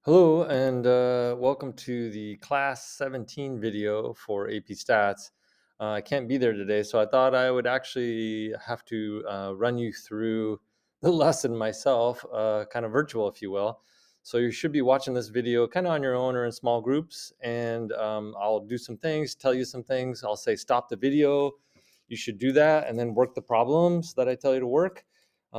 Hello and welcome to the Class 17 video for AP Stats. I can't be there today, so I thought I would actually have to run you through the lesson myself, kind of virtual, if you will. So you should be watching this video kind of on your own or in small groups, and I'll do some things, tell you some things. I'll say stop the video. You should do that, and then work the problems that I tell you to work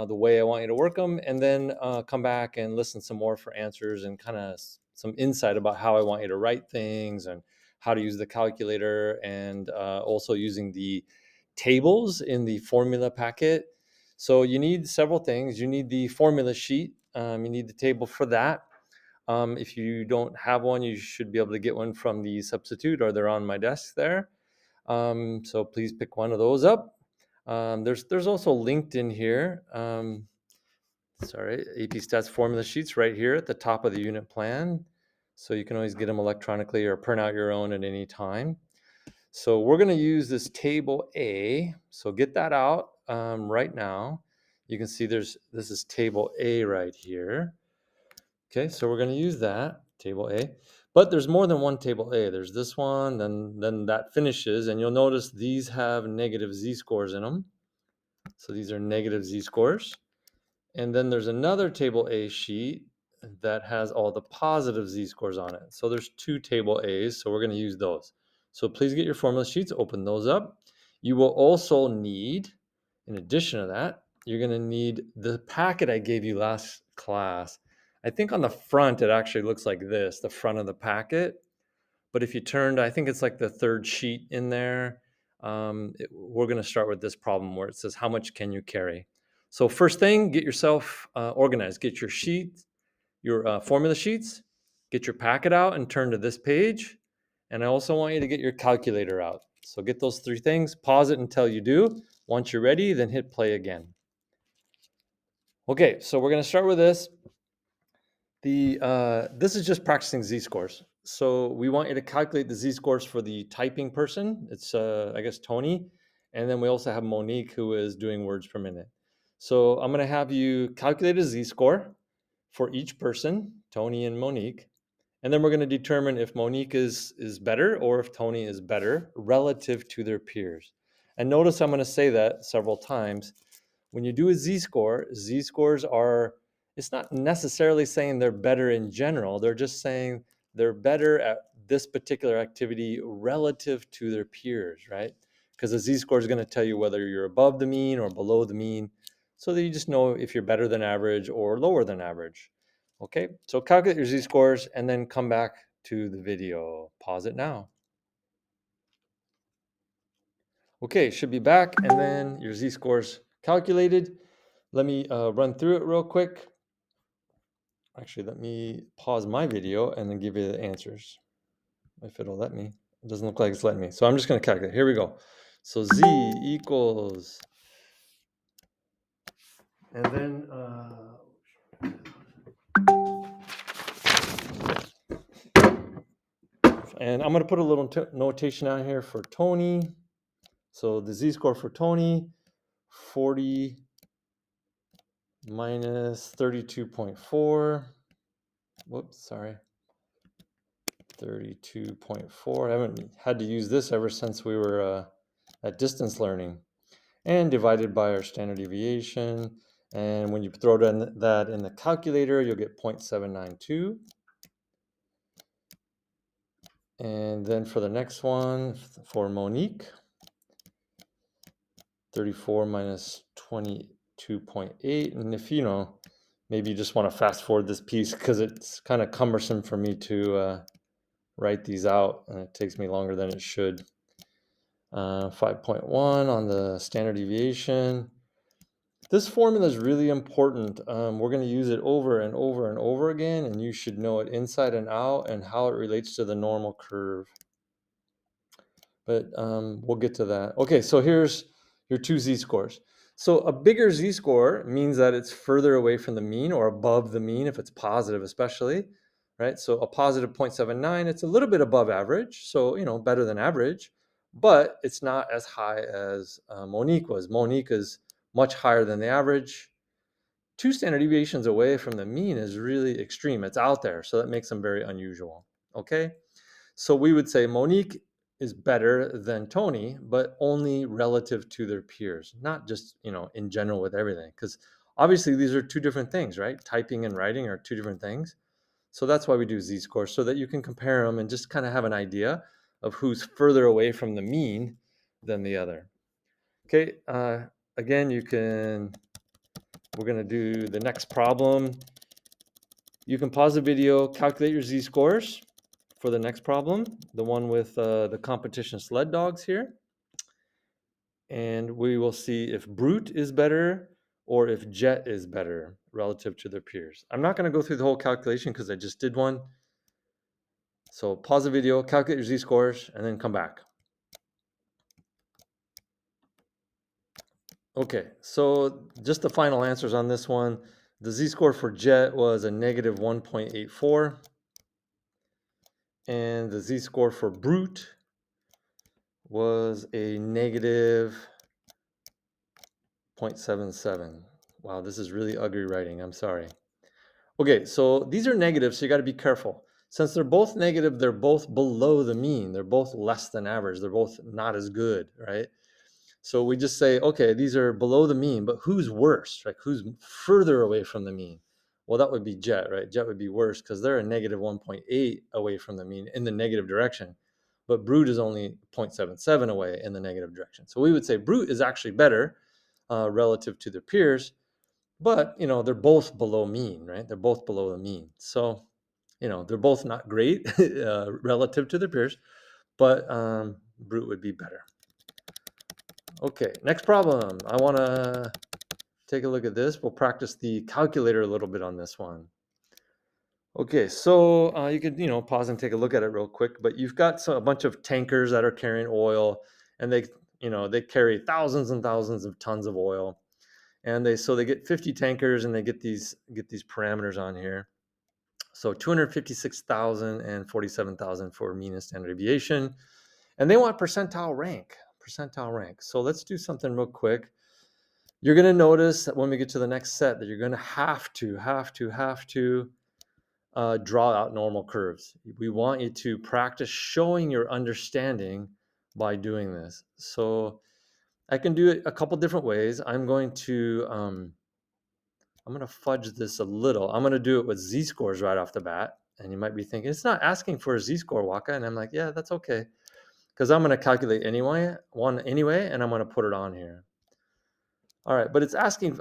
the way I want you to work them, and then come back and listen some more for answers and kind of some insight about how I want you to write things and how to use the calculator and also using the tables in the formula packet. So you need several things. You need the formula sheet. You need the table for that. If you don't have one, you should be able to get one from the substitute or they're on my desk there. So please pick one of those up. There's also linked in here. AP Stats formula sheets right here at the top of the unit plan. So you can always get them electronically or print out your own at any time. So we're going to use this table A. So get that out right now. You can see this is table A right here. Okay, so we're going to use that table A. But there's more than one table A. There's this one, then that finishes, and you'll notice these have negative z-scores in them. So these are negative z-scores. And then there's another table A sheet that has all the positive z-scores on it. So there's two table A's, so we're going to use those. So please get your formula sheets, open those up. You will also need, in addition to that, you're going to need the packet I gave you last class. I think on the front, it actually looks like this, the front of the packet. But if you turned, I think it's like the third sheet in there. We're going to start with this problem where it says, how much can you carry? So first thing, get yourself organized. Get your sheet, your formula sheets, get your packet out and turn to this page. And I also want you to get your calculator out. So get those three things, pause it until you do. Once you're ready, then hit play again. Okay, so we're going to start with this. This is just practicing z-scores. So we want you to calculate the z-scores for the typing person. It's I guess Tony, and then we also have Monique who is doing words per minute. So I'm going to have you calculate a z-score for each person, Tony and Monique, and then we're going to determine if Monique is better or if Tony is better relative to their peers. And notice I'm going to say that several times. When you do a z-score, z-scores are, it's not necessarily saying they're better in general. They're just saying they're better at this particular activity relative to their peers, right? Because a z-score is going to tell you whether you're above the mean or below the mean, so that you just know if you're better than average or lower than average. Okay, so calculate your z-scores and then come back to the video. Pause it now. Okay, should be back, and then your z-scores calculated. Let me run through it real quick. Actually, let me pause my video and then give you the answers, if it'll let me. It doesn't look like it's letting me. So I'm just going to calculate. Here we go. So z equals, and then, and I'm going to put a little notation out here for Tony. So the z-score for Tony, 40 minus 32.4. Whoops, sorry. 32.4. I haven't had to use this ever since we were at distance learning. And divided by our standard deviation. And when you throw that in the calculator, you'll get 0.792. And then for the next one, for Monique, 34 minus 22.8. And if maybe you just want to fast forward this piece because it's kind of cumbersome for me to write these out, and it takes me longer than it should. 5.1 on the standard deviation. This formula is really important. We're going to use it over and over and over again, and you should know it inside and out and how it relates to the normal curve. But we'll get to that. Okay, so here's your two z-scores. So a bigger z-score means that it's further away from the mean or above the mean if it's positive especially, right? So a positive 0.79, it's a little bit above average, so better than average, but it's not as high as Monique was. Monique is much higher than the average. 2 standard deviations away from the mean is really extreme. It's out there, so that makes them very unusual. Okay, so we would say Monique is better than Tony, but only relative to their peers, not just, in general with everything, because obviously these are two different things, right? Typing and writing are two different things. So that's why we do z-scores, so that you can compare them and just kind of have an idea of who's further away from the mean than the other. Okay, again, we're going to do the next problem. You can pause the video, calculate your z-scores for the next problem, the one with the competition sled dogs here. And we will see if Brute is better or if Jet is better relative to their peers. I'm not going to go through the whole calculation because I just did one. So pause the video, calculate your z-scores, and then come back. Okay, so just the final answers on this one. The z-score for Jet was a negative 1.84. And the z-score for Brute was a negative 0.77. Wow, this is really ugly writing. I'm sorry. Okay, so these are negative, so you got to be careful. Since they're both negative, they're both below the mean. They're both less than average. They're both not as good, right? So we just say, okay, these are below the mean, but who's worse? Like who's further away from the mean? Well, that would be Jet, right? Jet would be worse because they're a negative 1.8 away from the mean in the negative direction. But Brute is only 0.77 away in the negative direction. So we would say Brute is actually better relative to their peers, but they're both below mean, right? They're both below the mean. So they're both not great relative to their peers, but Brute would be better. Okay, next problem. I want to take a look at this. We'll practice the calculator a little bit on this one. Okay, so you could pause and take a look at it real quick. But you've got a bunch of tankers that are carrying oil, and they carry thousands and thousands of tons of oil, and they get 50 tankers, and they get these parameters on here. So 256,000 and 47,000 for mean and standard deviation, and they want percentile rank. So let's do something real quick. You're going to notice that when we get to the next set that you're going to have to draw out normal curves. We want you to practice showing your understanding by doing this. So I can do it a couple different ways. I'm going to fudge this a little. I'm going to do it with z-scores right off the bat. And you might be thinking, it's not asking for a z-score, Wacha. And I'm like, yeah, that's okay. Because I'm going to calculate anyway, and I'm going to put it on here. All right, but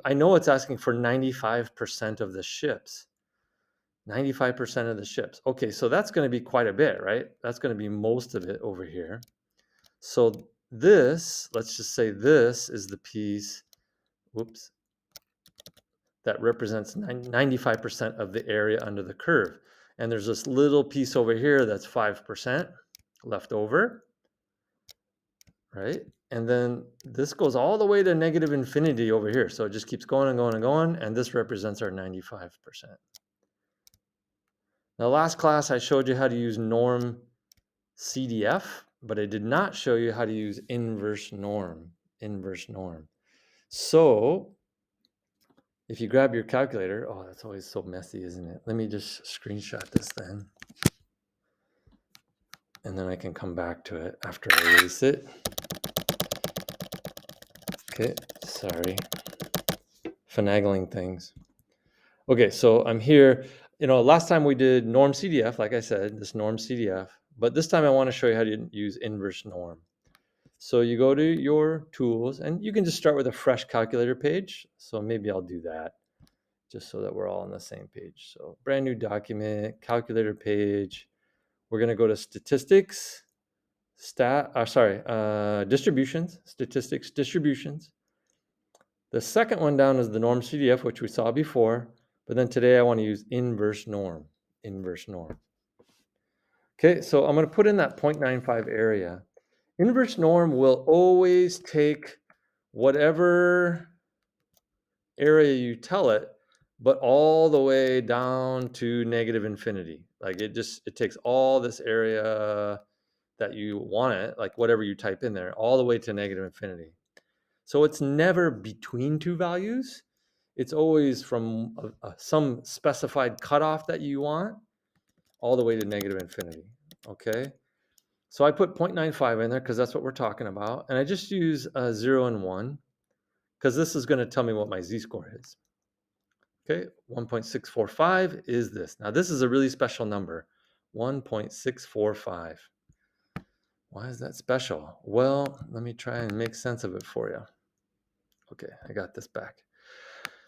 I know it's asking for 95% of the ships. 95% of the ships. Okay, so that's going to be quite a bit, right? That's going to be most of it over here. So this, let's just say this is the piece, that represents 95% of the area under the curve. And there's this little piece over here that's 5% left over, right? And then this goes all the way to negative infinity over here. So it just keeps going and going and going. And this represents our 95%. Now, last class, I showed you how to use norm CDF, but I did not show you how to use inverse norm. So if you grab your calculator, oh, that's always so messy, isn't it? Let me just screenshot this then. And then I can come back to it after I erase it. Okay, sorry. Finagling things. Okay, so I'm here. Last time we did norm CDF, like I said, this norm CDF, but this time I want to show you how to use inverse norm. So you go to your tools, and you can just start with a fresh calculator page. So maybe I'll do that just so that we're all on the same page. So brand new document, calculator page. We're going to go to statistics, distributions, statistics, distributions. The second one down is the norm CDF, which we saw before, but then today I want to use inverse norm. Okay, so I'm going to put in that 0.95 area. Inverse norm will always take whatever area you tell it, but all the way down to negative infinity. Like it takes all this area that you want it, like whatever you type in there, all the way to negative infinity. So it's never between two values. it's always from some specified cutoff that you want all the way to negative infinity, okay? So I put 0.95 in there because that's what we're talking about. And I just use 0 and 1 because this is going to tell me what my z-score is. Okay, 1.645 is this. Now this is a really special number, 1.645. Why is that special? Well, let me try and make sense of it for you. Okay, I got this back.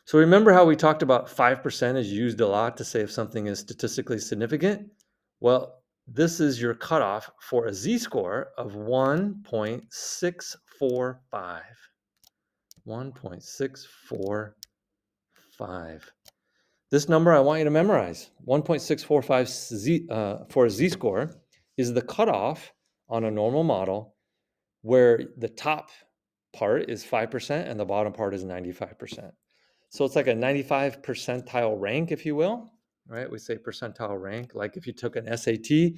So remember how we talked about 5% is used a lot to say if something is statistically significant? Well, this is your cutoff for a z-score of 1.645. 1.645. This number I want you to memorize. 1.645 for a z-score is the cutoff on a normal model where the top part is 5% and the bottom part is 95%. So it's like a 95 percentile rank, if you will, right? We say percentile rank. Like if you took an SAT,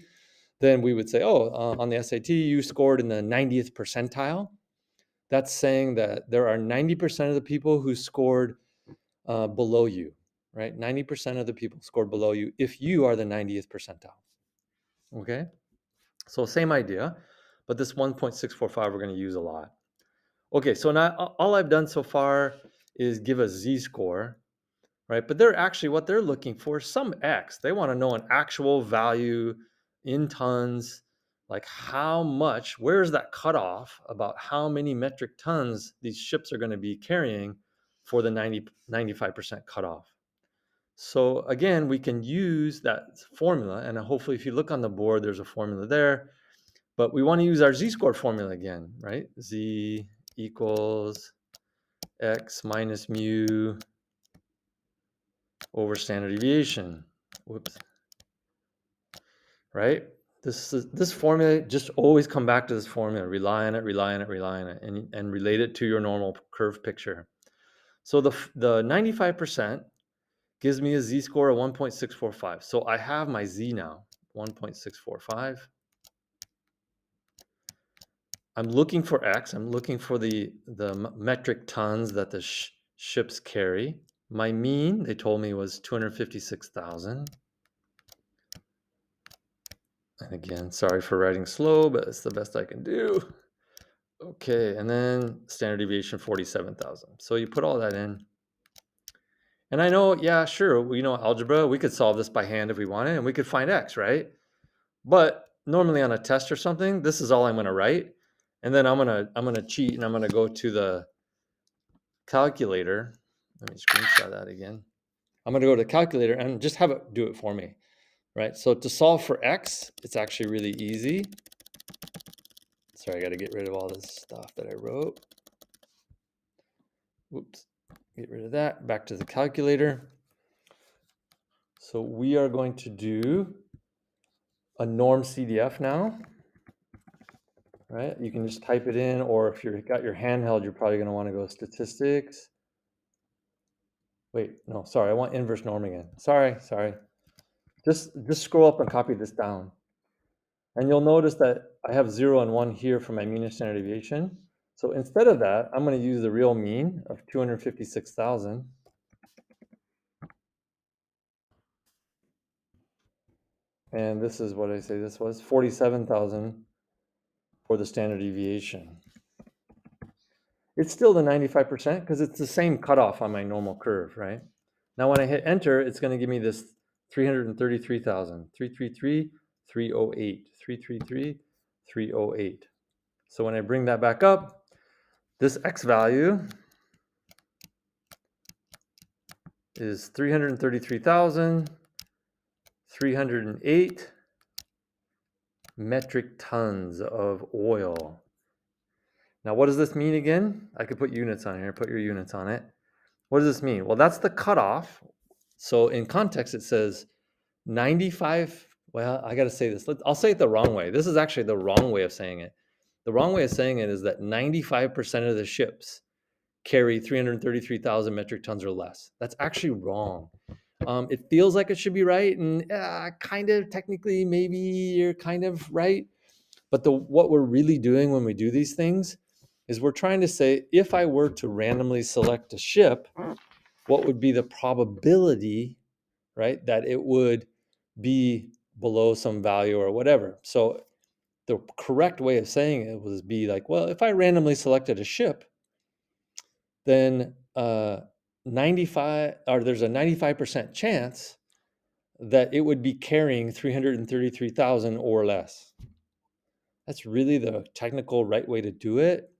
then we would say, oh, on the SAT, you scored in the 90th percentile. That's saying that there are 90% of the people who scored below you, right? 90% of the people scored below you if you are the 90th percentile. Okay? So same idea, but this 1.645 we're going to use a lot. Okay, so now all I've done so far is give a z-score, right? But they're actually, what they're looking for is some X. They want to know an actual value in tons, like how much, where's that cutoff about how many metric tons these ships are going to be carrying for the 95% cutoff. So again, we can use that formula, and hopefully if you look on the board, there's a formula there, but we want to use our z-score formula again, right? Z equals X minus mu over standard deviation. Whoops. Right? This formula, just always come back to this formula. Rely on it, rely on it, rely on it, and relate it to your normal curve picture. So the 95% gives me a z-score of 1.645. So I have my z now, 1.645. I'm looking for X. I'm looking for the metric tons that the ships carry. My mean, they told me, was 256,000. And again, sorry for writing slow, but it's the best I can do. Okay, and then standard deviation 47,000. So you put all that in. And I know, yeah, sure, we know algebra. We could solve this by hand if we wanted, and we could find X, right? But normally on a test or something, this is all I'm gonna write. And then I'm gonna cheat and I'm gonna go to the calculator. Let me screenshot that again. I'm gonna go to the calculator and just have it do it for me, right? So to solve for X, it's actually really easy. Sorry, I gotta get rid of all this stuff that I wrote. Whoops, get rid of that. Back to the calculator. So we are going to do a norm CDF now, right? You can just type it in, or if you've got your handheld, you're probably gonna wanna go statistics. Wait, no, sorry, I want inverse norm again. Sorry. Just scroll up and copy this down. And you'll notice that I have 0 and 1 here for my mean and standard deviation. So instead of that, I'm going to use the real mean of 256,000. And this is what I say this was, 47,000 for the standard deviation. It's still the 95% because it's the same cutoff on my normal curve, right? Now when I hit enter, it's going to give me this 333,000, 333, 308, 333, 308. So when I bring that back up, this X value is 333,308 metric tons of oil. Now, what does this mean again? I could put units on here, put your units on it. What does this mean? Well, that's the cutoff. So in context, it says 95, well, I got to say this. I'll say it the wrong way. This is actually the wrong way of saying it. The wrong way of saying it is that 95% of the ships carry 333,000 metric tons or less. That's actually wrong. It feels like it should be right, and kind of technically maybe you're kind of right. But what we're really doing when we do these things is we're trying to say, if I were to randomly select a ship what would be the probability, right, that it would be below some value or whatever. So the correct way of saying it was be like, well, if I randomly selected a ship, then 95 or there's a 95% chance that it would be carrying 333,000 or less. That's really the technical right way to do it.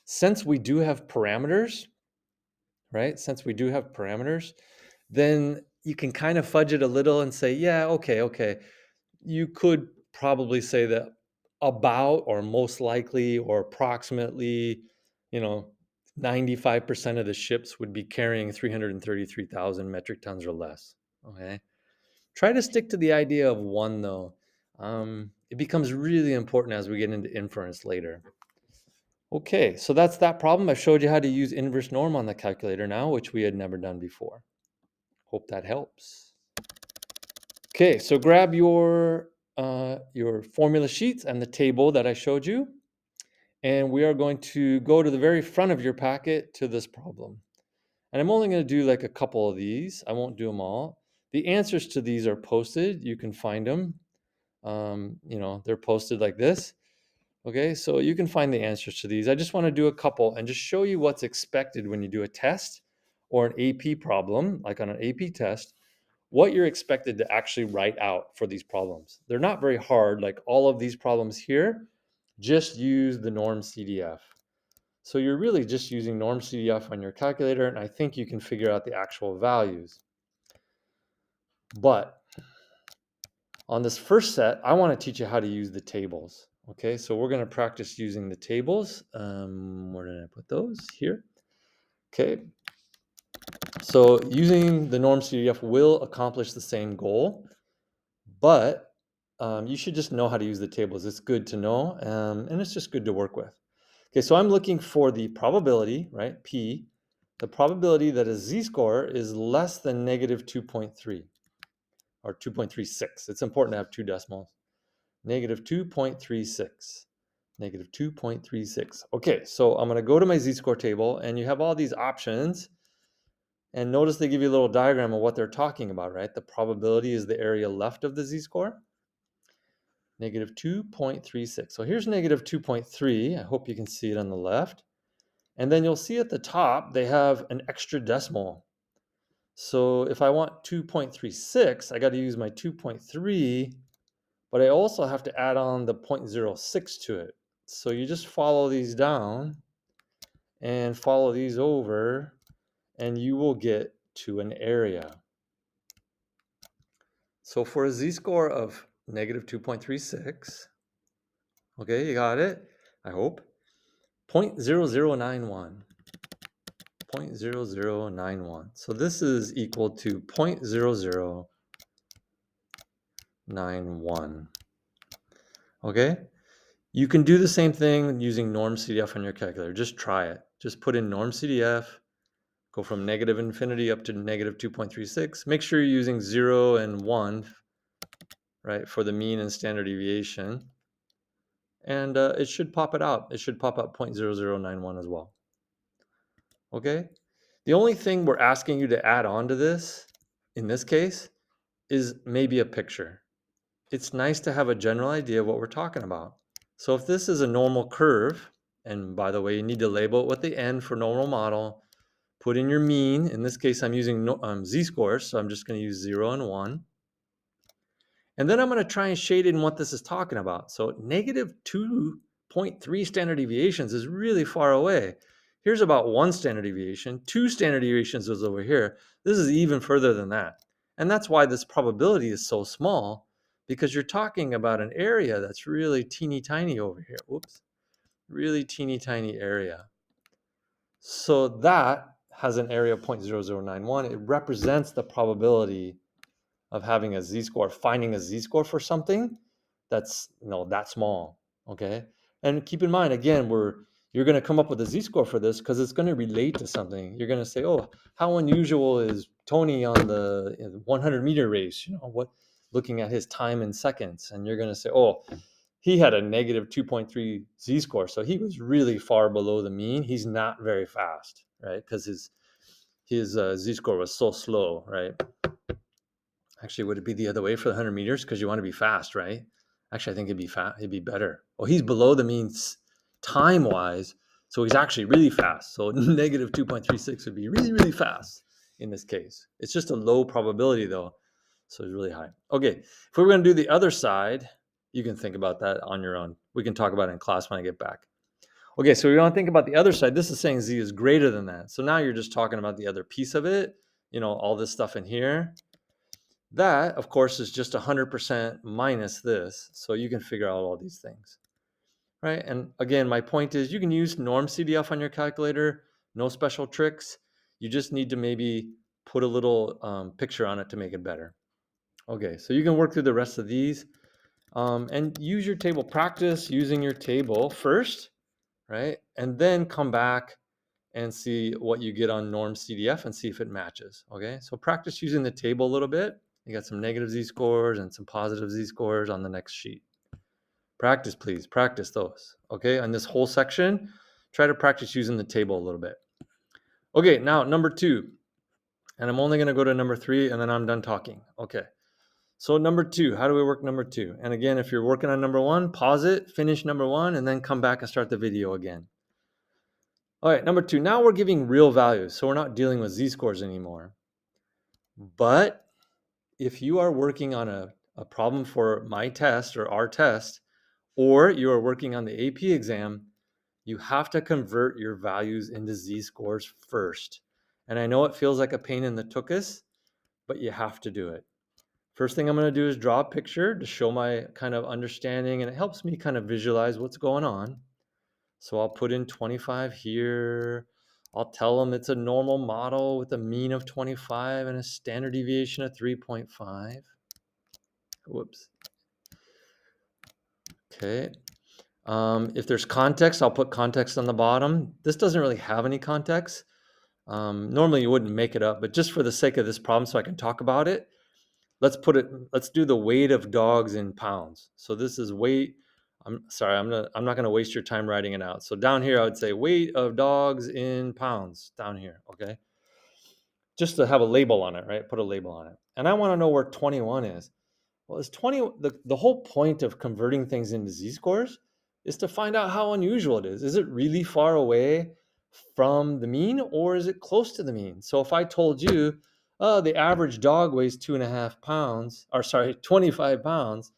Since we do have parameters, right? Since we do have parameters, then you can kind of fudge it a little and say, yeah, okay. You could probably say that about or most likely or approximately, you know, 95% of the ships would be carrying 333,000 metric tons or less. Okay. Try to stick to the idea of one, though. It becomes really important as we get into inference later. Okay, so that's that problem. I showed you how to use inverse norm on the calculator now, which we had never done before. Hope that helps. Okay, so grab your formula sheets and the table that I showed you, and we are going to go to the very front of your packet to this problem. And I'm only going to do like a couple of these. I won't do them all. The answers to these are posted. You can find them. They're posted like this. Okay, so you can find the answers to these. I just want to do a couple and just show you what's expected when you do a test or an AP problem, like on an AP test, what you're expected to actually write out for these problems. They're not very hard, like all of these problems here, just use the norm CDF. So you're really just using norm CDF on your calculator, and I think you can figure out the actual values. But on this first set, I want to teach you how to use the tables. Okay, so we're going to practice using the tables. Where did I put those? Here. Okay, so using the norm CDF will accomplish the same goal, but you should just know how to use the tables. It's good to know, and it's just good to work with. Okay, so I'm looking for the probability, right, P, the probability that a z-score is less than negative 2.3 or 2.36. It's important to have two decimals. Negative 2.36. Negative 2.36. Okay, so I'm going to go to my z-score table, and you have all these options. And notice they give you a little diagram of what they're talking about, right? The probability is the area left of the z-score. Negative 2.36. So here's negative 2.3. I hope you can see it on the left. And then you'll see at the top, they have an extra decimal. So if I want 2.36, I got to use my 2.3, but I also have to add on the 0.06 to it. So you just follow these down and follow these over, and you will get to an area. So for a z-score of negative 2.36, okay, you got it, I hope, 0.0091. 0.0091. So this is equal to 0.0091. Okay? You can do the same thing using norm CDF on your calculator. Just try it. Just put in norm CDF, go from negative infinity up to negative 2.36. Make sure you're using 0 and 1, right, for the mean and standard deviation. And it should pop it out. It should pop out 0.0091 as well. Okay? The only thing we're asking you to add on to this, in this case, is maybe a picture. It's nice to have a general idea of what we're talking about. So if this is a normal curve, and by the way, you need to label it with the N for normal model, put in your mean. In this case, I'm using z-scores, so I'm just going to use 0 and 1. And then I'm going to try and shade in what this is talking about. So negative 2.3 standard deviations is really far away. Here's about 1 standard deviation. 2 standard deviations is over here. This is even further than that. And that's why this probability is so small, because you're talking about an area that's really teeny tiny over here. Whoops. Really teeny tiny area. So that has an area of 0.0091. It represents the probability of having a z-score, finding a z-score for something that's that small. Okay, and keep in mind again, you're going to come up with a z-score for this because it's going to relate to something. You're going to say, oh, how unusual is Tony on the 100-meter race? What, looking at his time in seconds, and you're going to say, oh, he had a negative 2.3 z-score, so he was really far below the mean. He's not very fast, right? Because his z-score was so slow, right? Actually, would it be the other way for the 100 meters? Because you want to be fast, right? Actually, I think it'd be better. Well, he's below the mean time-wise, so he's actually really fast. So negative 2.36 would be really, really fast in this case. It's just a low probability, though, so it's really high. Okay, if we were going to do the other side, you can think about that on your own. We can talk about it in class when I get back. Okay, so we want to think about the other side. This is saying z is greater than that. So now you're just talking about the other piece of it, all this stuff in here. That, of course, is just 100% minus this. So you can figure out all these things, right? And again, my point is you can use norm CDF on your calculator, no special tricks. You just need to maybe put a little picture on it to make it better. Okay, so you can work through the rest of these and use your table. Practice using your table first, right? And then come back and see what you get on norm CDF and see if it matches, okay? So practice using the table a little bit. You got some negative z-scores and some positive z-scores on the next sheet. Practice, please, practice those, okay? On this whole section, try to practice using the table a little bit. Okay, now number 2, and I'm only gonna go to number 3 and then I'm done talking, okay? So number 2, how do we work number 2? And again, if you're working on number 1, pause it, finish number 1, and then come back and start the video again. All right, number 2, now we're giving real values, so we're not dealing with z-scores anymore. But if you are working on a problem for my test or our test, or you are working on the AP exam, you have to convert your values into z-scores first. And I know it feels like a pain in the tuchus, but you have to do it. First thing I'm going to do is draw a picture to show my kind of understanding, and it helps me kind of visualize what's going on. So I'll put in 25 here. I'll tell them it's a normal model with a mean of 25 and a standard deviation of 3.5. Whoops. Okay. If there's context, I'll put context on the bottom. This doesn't really have any context. Normally you wouldn't make it up, but just for the sake of this problem so I can talk about it, let's do the weight of dogs in pounds. So this is weight. I'm sorry, I'm not gonna waste your time writing it out. So down here, I would say weight of dogs in pounds down here, okay? Just to have a label on it, right? Put a label on it. And I wanna know where 21 is. Well, is 20, the whole point of converting things into z-scores is to find out how unusual it is. Is it really far away from the mean or is it close to the mean? So if I told you, oh, the average dog weighs 2.5 pounds, or sorry, 25 pounds,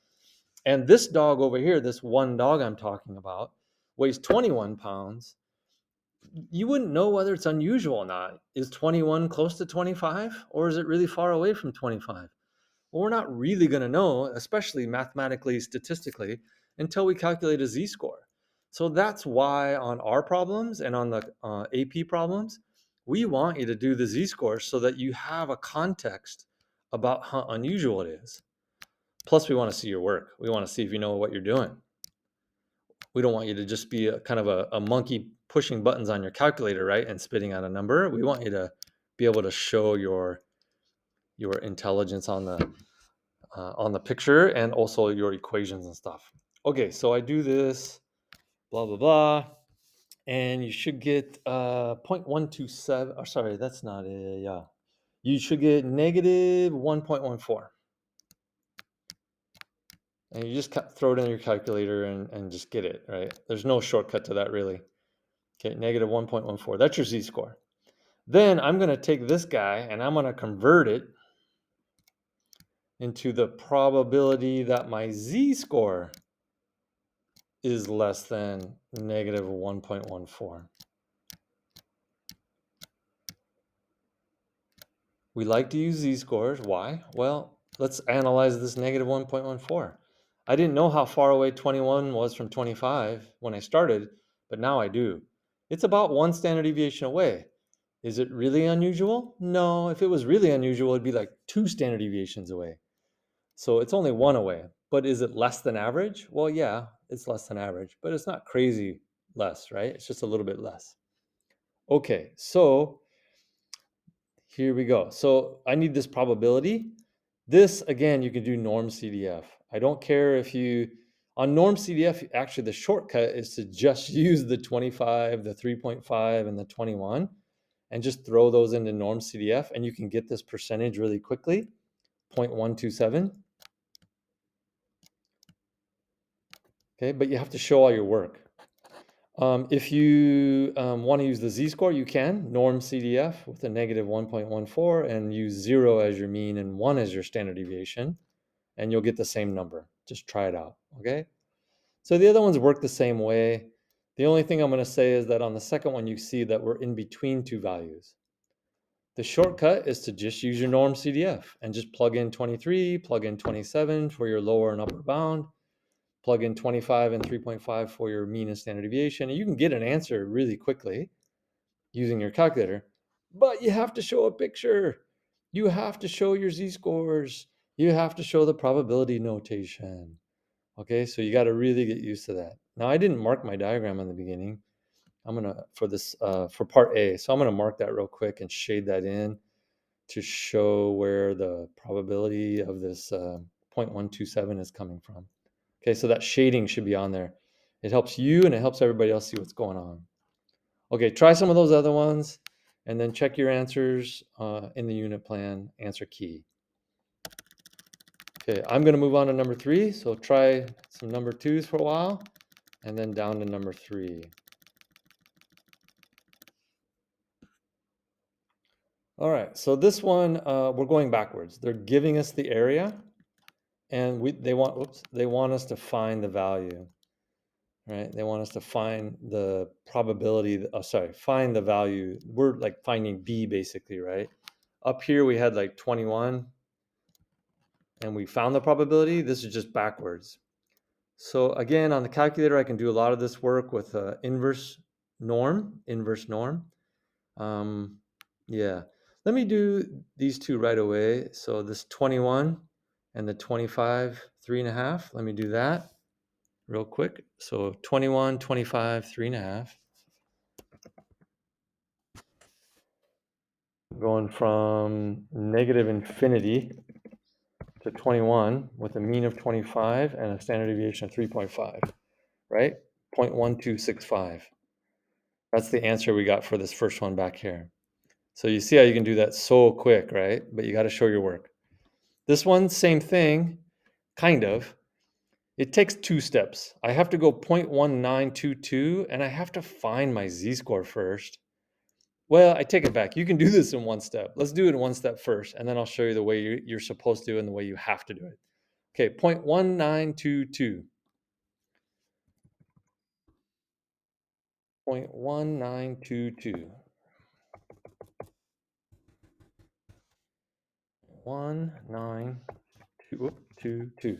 and this dog over here, this one dog I'm talking about, weighs 21 pounds, you wouldn't know whether it's unusual or not. Is 21 close to 25 or is it really far away from 25? Well, we're not really going to know, especially mathematically, statistically, until we calculate a z-score. So that's why on our problems and on the AP problems, we want you to do the z-score so that you have a context about how unusual it is. Plus, we want to see your work. We want to see if you know what you're doing. We don't want you to just be kind of a monkey pushing buttons on your calculator, right, and spitting out a number. We want you to be able to show your intelligence on the picture and also your equations and stuff. Okay, so I do this, blah, blah, blah, and you should get 0.127, oh, sorry, that's not it, yeah. You should get negative 1.14. And you just throw it in your calculator and just get it, right? There's no shortcut to that really. Okay, negative 1.14, that's your z-score. Then I'm gonna take this guy and I'm gonna convert it into the probability that my z-score is less than negative 1.14. We like to use z-scores. Why? Well, let's analyze this negative 1.14. I didn't know how far away 21 was from 25 when I started, but now I do. It's about 1 standard deviation away. Is it really unusual? No, if it was really unusual, it'd be like 2 standard deviations away. So it's only 1 away. But is it less than average? Well, yeah, it's less than average, but it's not crazy less, right? It's just a little bit less. Okay, so here we go. So I need this probability. This, again, you can do norm CDF. I don't care if on norm CDF, actually the shortcut is to just use the 25, the 3.5, and the 21. and just throw those into norm CDF, and you can get this percentage really quickly, 0.127. Okay, but you have to show all your work. If you want to use the z-score, you can norm CDF with a negative 1.14 and use 0 as your mean and 1 as your standard deviation, and you'll get the same number. Just try it out, okay? So the other ones work the same way. The only thing I'm going to say is that on the second one, you see that we're in between two values. The shortcut is to just use your norm CDF and just plug in 23, plug in 27 for your lower and upper bound, plug in 25 and 3.5 for your mean and standard deviation, and you can get an answer really quickly using your calculator. But you have to show a picture. You have to show your z-scores. You have to show the probability notation. Okay, so you got to really get used to that. Now, I didn't mark my diagram in the beginning. I'm gonna for part A. So I'm gonna mark that real quick and shade that in to show where the probability of this 0.127 is coming from. Okay, so that shading should be on there. It helps you and it helps everybody else see what's going on. Okay, try some of those other ones and then check your answers in the unit plan answer key. Okay, I'm gonna move on to number 3. So try some number 2s for a while and then down to number 3. All right, so this one, we're going backwards. They're giving us the area and they want us to find the value, right? They want us to find the probability, find the value. We're like finding B basically, right? Up here we had like 21 and we found the probability. This is just backwards. So again, on the calculator, I can do a lot of this work with inverse norm. Yeah, let me do these two right away. So this 21 and the 25, 3.5. Let me do that real quick. So 21, 25, 3.5. Going from negative infinity to 21 with a mean of 25 and a standard deviation of 3.5, right? 0.1265. That's the answer we got for this first one back here. So you see how you can do that so quick, right? But you got to show your work. This one, same thing, kind of. It takes 2 steps. I have to go 0.1922 and I have to find my z-score first. Well, I take it back. You can do this in 1 step. Let's do it in 1 step first, and then I'll show you the way you're supposed to and the way you have to do it. Okay, 0.1922. 0.1922. 19222.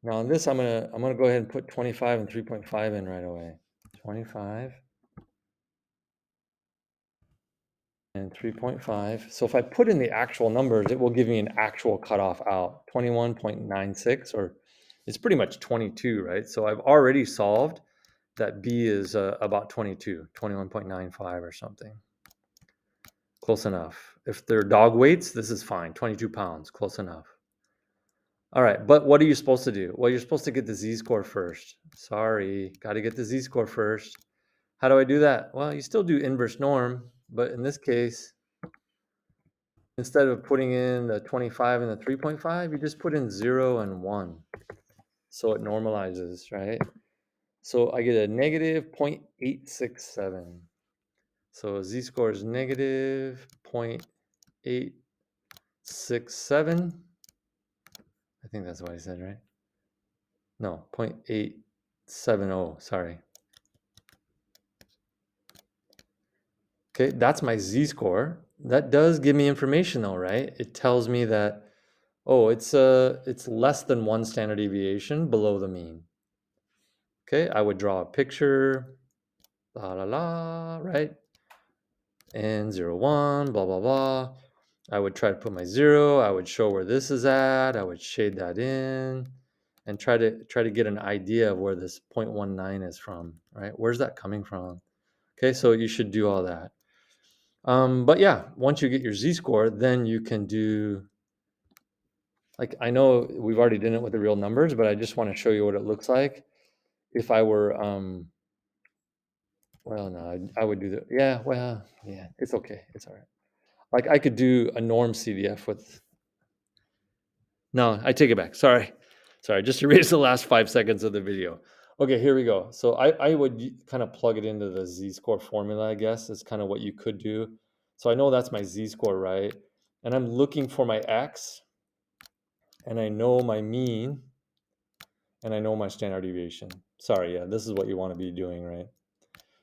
Now on this, I'm gonna go ahead and put 25 and 3.5 in right away. 25 and 3.5. So if I put in the actual numbers, it will give me an actual cutoff out, 21.96, or it's pretty much 22, right? So I've already solved that B is about 22, 21.95 or something. Close enough. If they're dog weights, this is fine, 22 pounds, close enough. All right, but what are you supposed to do? Well, you're supposed to get the z-score first. Sorry, got to get the z-score first. How do I do that? Well, you still do inverse norm, but in this case, instead of putting in the 25 and the 3.5, you just put in 0 and 1. So it normalizes, right? So I get a negative 0.867. So z-score is negative 0.867. I think that's what I said, right? No, 0.870, sorry. Okay, that's my z-score. That does give me information though, right? It tells me that, oh, it's less than 1 standard deviation below the mean. Okay, I would draw a picture, la la la, right? And 0, 1, blah, blah, blah. I would try to put my 0. I would show where this is at. I would shade that in and try to get an idea of where this 0.19 is from, right? Where's that coming from? Okay, so you should do all that. But yeah, once you get your z-score, then you can do, like, I know we've already done it with the real numbers, but I just want to show you what it looks like if I were Well, no, I would do that. Yeah, well, yeah, it's okay. It's all right. Like I could do a norm CDF with, no, I take it back. Sorry. Sorry, just erase the last 5 seconds of the video. Okay, here we go. So I would kind of plug it into the z-score formula, I guess, is kind of what you could do. So I know that's my z-score, right? And I'm looking for my x, and I know my mean, and I know my standard deviation. Sorry, yeah, this is what you want to be doing, right?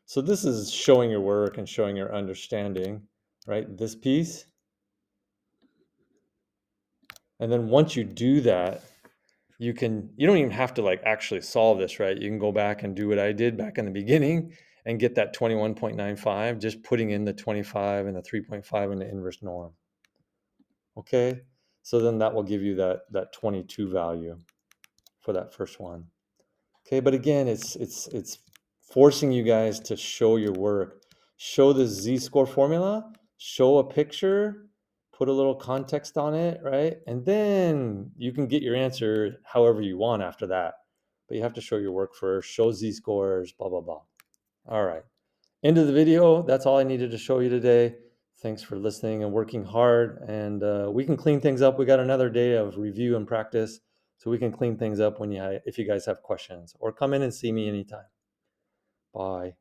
So this is showing your work and showing your understanding, right? This piece. And then once you do that, you don't even have to like actually solve this, right? You can go back and do what I did back in the beginning and get that 21.95, just putting in the 25 and the 3.5 in the inverse norm. Okay, so then that will give you that 22 value for that first one. Okay, but again, it's forcing you guys to show your work, show the z-score formula, show a picture, put a little context on it, right? And then you can get your answer however you want after that. But you have to show your work first, show z-scores, blah, blah, blah. All right, end of the video. That's all I needed to show you today. Thanks for listening and working hard. And we can clean things up. We got another day of review and practice, so we can clean things up if you guys have questions, or come in and see me anytime. Bye.